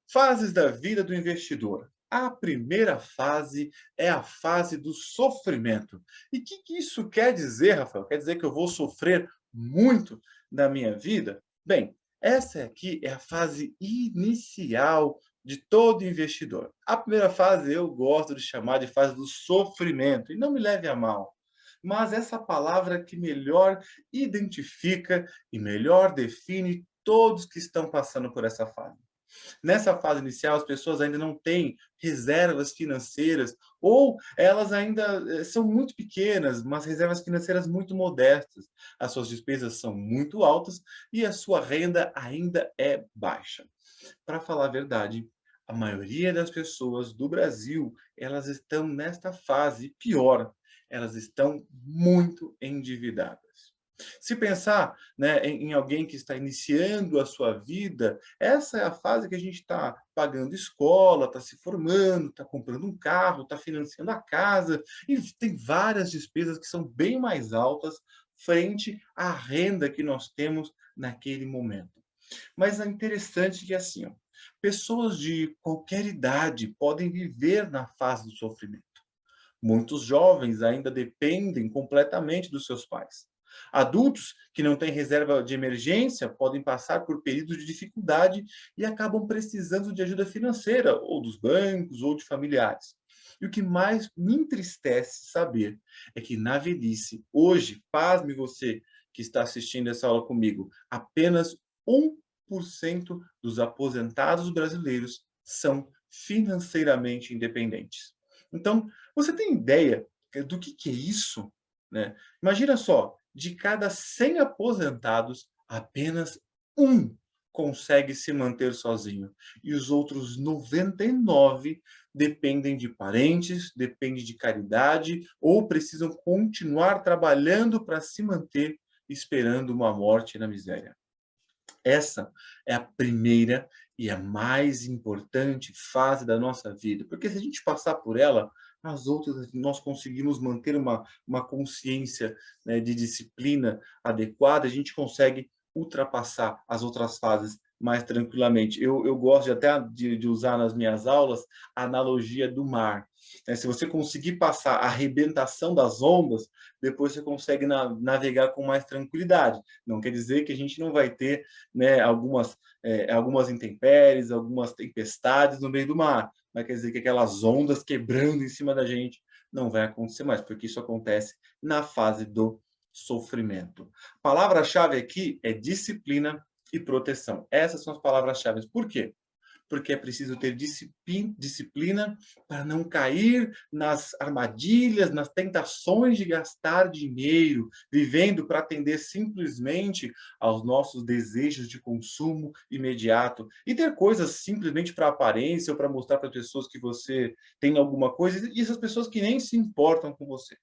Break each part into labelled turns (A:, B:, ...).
A: Fases da vida do investidor. A primeira fase é a fase do sofrimento. E o que isso quer dizer, Rafael? Quer dizer que eu vou sofrer muito na minha vida? Bem, essa aqui é a fase inicial de todo investidor. A primeira fase eu gosto de chamar de fase do sofrimento, e não me leve a mal. Mas essa palavra que melhor identifica e melhor define todos que estão passando por essa fase. Nessa fase inicial, as pessoas ainda não têm reservas financeiras ou elas ainda são muito pequenas, mas reservas financeiras muito modestas. As suas despesas são muito altas e a sua renda ainda é baixa. Para falar a verdade, a maioria das pessoas do Brasil, elas estão nesta fase pior, elas estão muito endividadas. Se pensar, né, em alguém que está iniciando a sua vida, essa é a fase que a gente está pagando escola, está se formando, está comprando um carro, está financiando a casa, e tem várias despesas que são bem mais altas frente à renda que nós temos naquele momento. Mas é interessante que assim, ó, pessoas de qualquer idade podem viver na fase do sofrimento. Muitos jovens ainda dependem completamente dos seus pais. Adultos que não têm reserva de emergência podem passar por períodos de dificuldade e acabam precisando de ajuda financeira, ou dos bancos, ou de familiares. E o que mais me entristece saber é que na velhice, hoje, pasme você que está assistindo essa aula comigo, apenas 1% dos aposentados brasileiros são financeiramente independentes. Então, você tem ideia do que é isso, né? Imagina só, de cada 100 aposentados, apenas um consegue se manter sozinho e os outros 99 dependem de parentes, dependem de caridade ou precisam continuar trabalhando para se manter, esperando uma morte na miséria. Essa é a primeira e a mais importante fase da nossa vida, porque se a gente passar por ela, as outras nós conseguimos manter uma consciência, né, de disciplina adequada, a gente consegue ultrapassar as outras fases mais tranquilamente. Eu gosto de até de usar nas minhas aulas a analogia do mar, né, se você conseguir passar a arrebentação das ondas, depois você consegue navegar com mais tranquilidade. Não quer dizer que a gente não vai ter, né, algumas intempéries, algumas tempestades no meio do mar, mas quer dizer que aquelas ondas quebrando em cima da gente não vai acontecer mais, porque isso acontece na fase do sofrimento. Palavra-chave aqui é disciplina e proteção. Essas são as palavras-chave. Por quê? Porque é preciso ter disciplina para não cair nas armadilhas, nas tentações de gastar dinheiro, vivendo para atender simplesmente aos nossos desejos de consumo imediato e ter coisas simplesmente para aparência ou para mostrar para as pessoas que você tem alguma coisa e essas pessoas que nem se importam com você.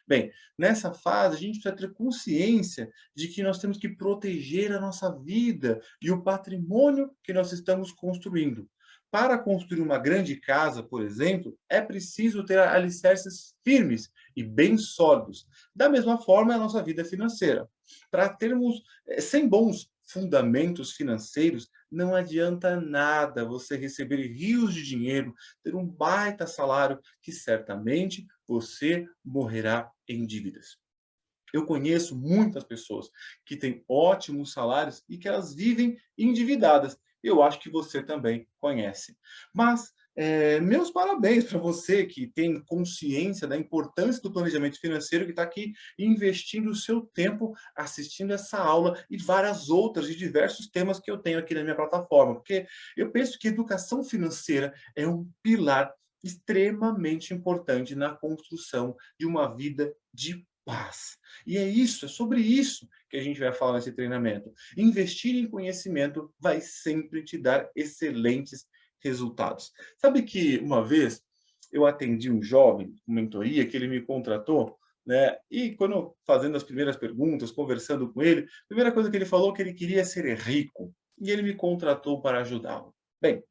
A: Bem, nessa fase a gente precisa ter consciência de que nós temos que proteger a nossa vida e o patrimônio que nós estamos construindo. Para construir uma grande casa, por exemplo, é preciso ter alicerces firmes e bem sólidos. Da mesma forma, é a nossa vida financeira. Para termos, sem bons fundamentos financeiros, não adianta nada você receber rios de dinheiro, ter um baita salário, que certamente você morrerá em dívidas. Eu conheço muitas pessoas que têm ótimos salários e que elas vivem endividadas. Eu acho que você também conhece. Mas, meus parabéns para você que tem consciência da importância do planejamento financeiro, que está aqui investindo o seu tempo assistindo essa aula e várias outras de diversos temas que eu tenho aqui na minha plataforma. Porque eu penso que educação financeira é um pilar extremamente importante na construção de uma vida de paz. E é isso, é sobre isso que a gente vai falar nesse treinamento. Investir em conhecimento vai sempre te dar excelentes resultados. Sabe que uma vez eu atendi um jovem com mentoria que ele me contratou, né? E quando fazendo as primeiras perguntas, conversando com ele, a primeira coisa que ele falou é que ele queria ser rico e ele me contratou para ajudá-lo. Bem,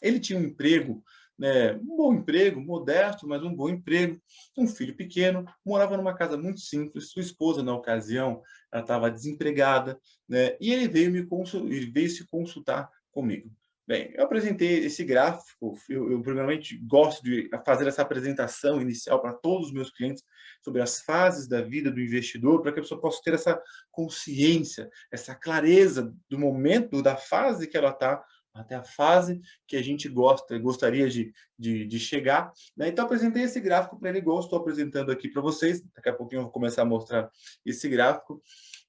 A: ele tinha um emprego, né, um bom emprego, modesto, mas um bom emprego, um filho pequeno, morava numa casa muito simples, sua esposa, na ocasião, ela estava desempregada, né, e ele veio se consultar comigo. Bem, eu apresentei esse gráfico, eu primeiramente gosto de fazer essa apresentação inicial para todos os meus clientes sobre as fases da vida do investidor, para que a pessoa possa ter essa consciência, essa clareza do momento, da fase que ela está, até a fase que a gente gostaria de chegar, né? Então, apresentei esse gráfico para ele, igual estou apresentando aqui para vocês. Daqui a pouquinho eu vou começar a mostrar esse gráfico,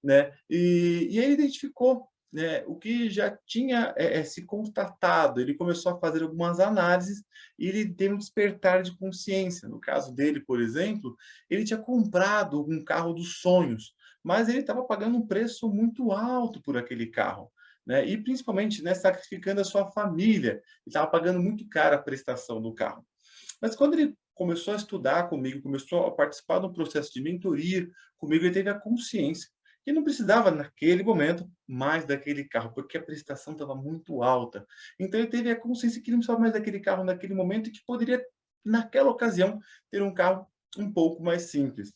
A: né? E ele identificou, né, o que já tinha se constatado. Ele começou a fazer algumas análises e ele teve um despertar de consciência. No caso dele, por exemplo, ele tinha comprado um carro dos sonhos, mas ele estava pagando um preço muito alto por aquele carro, né? E principalmente, né, sacrificando a sua família. Ele estava pagando muito caro a prestação do carro. Mas quando ele começou a estudar comigo, começou a participar do processo de mentoria comigo, ele teve a consciência que não precisava, naquele momento, mais daquele carro, porque a prestação estava muito alta. Então ele teve a consciência que não precisava mais daquele carro naquele momento e que poderia, naquela ocasião, ter um carro um pouco mais simples.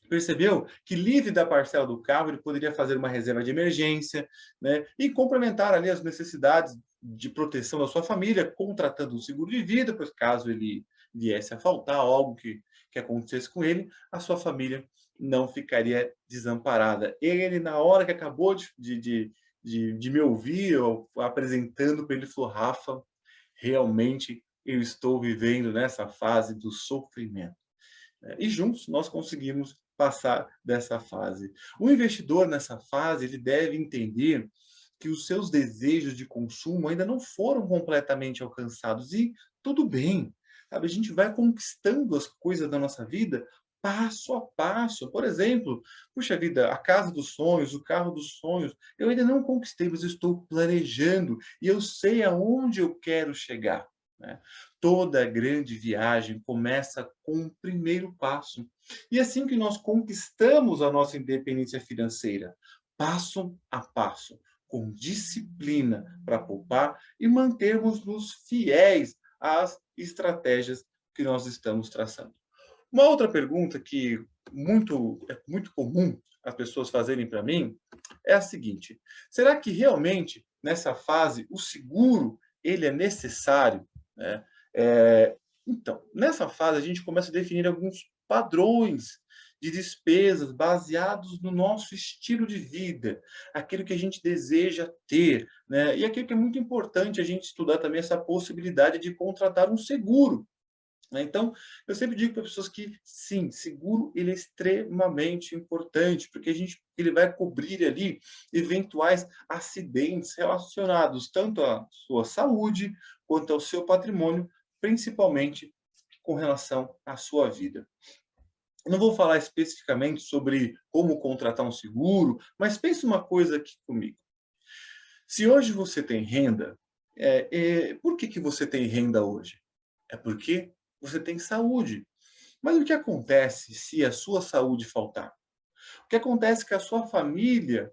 A: Percebeu que, livre da parcela do carro, ele poderia fazer uma reserva de emergência, né, e complementar ali as necessidades de proteção da sua família, contratando um seguro de vida, pois caso ele viesse a faltar algo que acontecesse com ele, a sua família não ficaria desamparada. Ele, na hora que acabou de me ouvir, eu apresentando para ele, falou: Rafa, realmente eu estou vivendo nessa fase do sofrimento. E juntos nós conseguimos passar dessa fase. O investidor nessa fase, ele deve entender que os seus desejos de consumo ainda não foram completamente alcançados e tudo bem, sabe? A gente vai conquistando as coisas da nossa vida passo a passo. Por exemplo, puxa vida, a casa dos sonhos, o carro dos sonhos, eu ainda não conquistei, mas eu estou planejando e eu sei aonde eu quero chegar, né? Toda grande viagem começa com o primeiro passo. E assim que nós conquistamos a nossa independência financeira, passo a passo, com disciplina para poupar e mantermos-nos fiéis às estratégias que nós estamos traçando. Uma outra pergunta que é muito comum as pessoas fazerem para mim é a seguinte: será que realmente nessa fase o seguro ele é necessário, né? Então, nessa fase a gente começa a definir alguns padrões de despesas baseados no nosso estilo de vida, aquilo que a gente deseja ter, né? E aquilo que é muito importante a gente estudar também essa possibilidade de contratar um seguro, né? Então, eu sempre digo para pessoas que sim, seguro ele é extremamente importante, porque ele vai cobrir ali eventuais acidentes relacionados tanto à sua saúde quanto ao seu patrimônio, principalmente com relação à sua vida. Eu não vou falar especificamente sobre como contratar um seguro, mas pense uma coisa aqui comigo. Se hoje você tem renda, por que você tem renda hoje? É porque você tem saúde. Mas o que acontece se a sua saúde faltar? O que acontece que a sua família,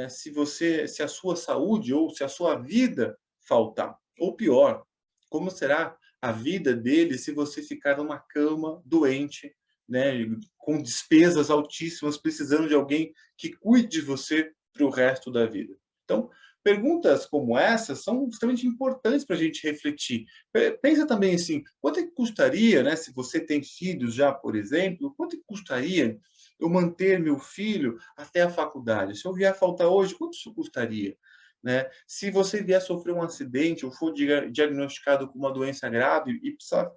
A: se a sua saúde ou se a sua vida faltar? Ou pior, como será a vida dele se você ficar numa cama doente, né, com despesas altíssimas, precisando de alguém que cuide de você para o resto da vida? Então, perguntas como essas são extremamente importantes para a gente refletir. Pensa também assim, quanto é que custaria, né, se você tem filhos já, por exemplo, quanto é que custaria eu manter meu filho até a faculdade? Se eu vier faltar hoje, quanto isso custaria? Né? Se você vier sofrer um acidente ou for diagnosticado com uma doença grave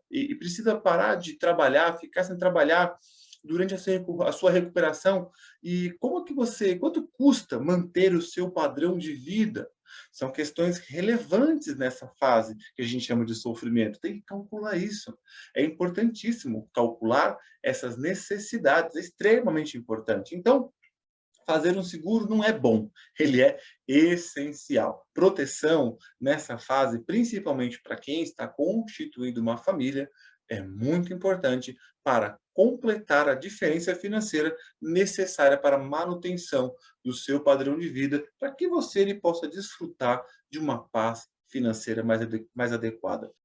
A: e precisa parar de trabalhar, ficar sem trabalhar durante a sua recuperação, e quanto custa manter o seu padrão de vida? São questões relevantes nessa fase que a gente chama de sofrimento. Tem que calcular isso. É importantíssimo calcular essas necessidades, é extremamente importante. Então, fazer um seguro não é bom, ele é essencial. Proteção nessa fase, principalmente para quem está constituindo uma família, é muito importante para completar a diferença financeira necessária para a manutenção do seu padrão de vida, para que você ele possa desfrutar de uma paz financeira mais adequada.